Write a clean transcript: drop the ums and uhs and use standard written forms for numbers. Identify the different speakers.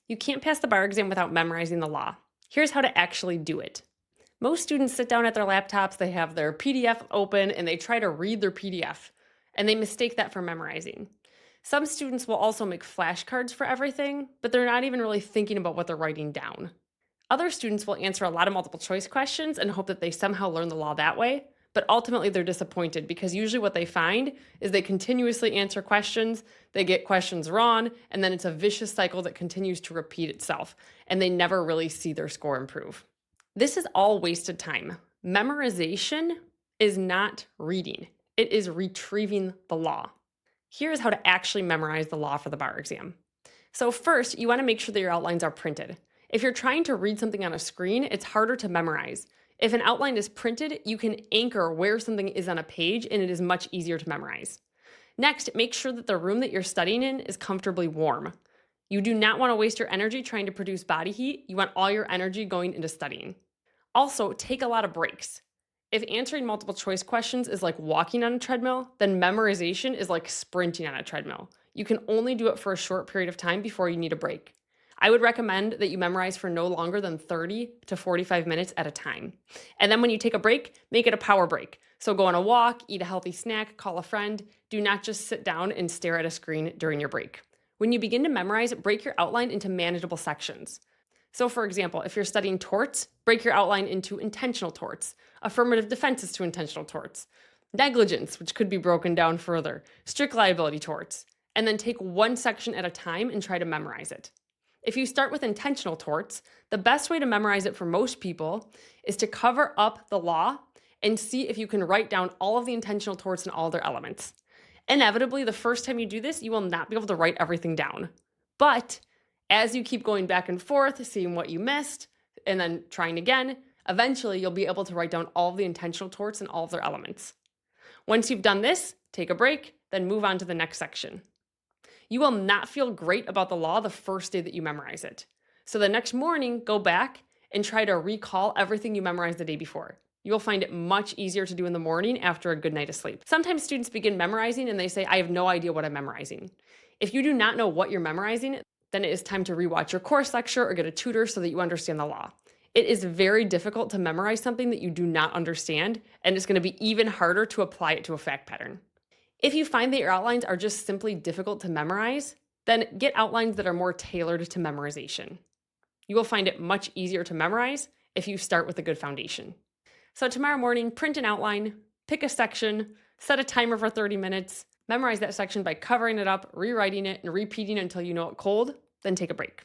Speaker 1: You can't pass the bar exam without memorizing the law. Here's how to actually do it. Most students sit down at their laptops, they have their PDF open, and they try to read their PDF, and they mistake that for memorizing. Some students will also make flashcards for everything, but they're not even really thinking about what they're writing down. Other students will answer a lot of multiple choice questions and hope that they somehow learn the law that way, but ultimately they're disappointed because usually what they find is they continuously answer questions, they get questions wrong, and then it's a vicious cycle that continues to repeat itself, and they never really see their score improve. This is all wasted time. Memorization is not reading, it is retrieving the law. Here's how to actually memorize the law for the bar exam. So first, you want to make sure that your outlines are printed. If you're trying to read something on a screen, it's harder to memorize. If an outline is printed, you can anchor where something is on a page and it is much easier to memorize. Next, make sure that the room that you're studying in is comfortably warm. You do not want to waste your energy trying to produce body heat. You want all your energy going into studying. Also, take a lot of breaks. If answering multiple choice questions is like walking on a treadmill, then memorization is like sprinting on a treadmill. You can only do it for a short period of time before you need a break. I would recommend that you memorize for no longer than 30 to 45 minutes at a time. And then when you take a break, make it a power break. So go on a walk, eat a healthy snack, call a friend. Do not just sit down and stare at a screen during your break. When you begin to memorize, break your outline into manageable sections. So for example, if you're studying torts, break your outline into intentional torts, affirmative defenses to intentional torts, negligence, which could be broken down further, strict liability torts, and then take one section at a time and try to memorize it. If you start with intentional torts, the best way to memorize it for most people is to cover up the law and see if you can write down all of the intentional torts and all their elements. Inevitably, the first time you do this, you will not be able to write everything down. But as you keep going back and forth, seeing what you missed, and then trying again, eventually you'll be able to write down all of the intentional torts and all of their elements. Once you've done this, take a break, then move on to the next section. You will not feel great about the law the first day that you memorize it. So the next morning, go back and try to recall everything you memorized the day before. You will find it much easier to do in the morning after a good night of sleep. Sometimes students begin memorizing and they say, I have no idea what I'm memorizing. If you do not know what you're memorizing, then it is time to rewatch your course lecture or get a tutor so that you understand the law. It is very difficult to memorize something that you do not understand, and it's going to be even harder to apply it to a fact pattern. If you find that your outlines are just simply difficult to memorize, then get outlines that are more tailored to memorization. You will find it much easier to memorize if you start with a good foundation. So tomorrow morning, print an outline, pick a section, set a timer for 30 minutes, memorize that section by covering it up, rewriting it, and repeating until you know it cold, then take a break.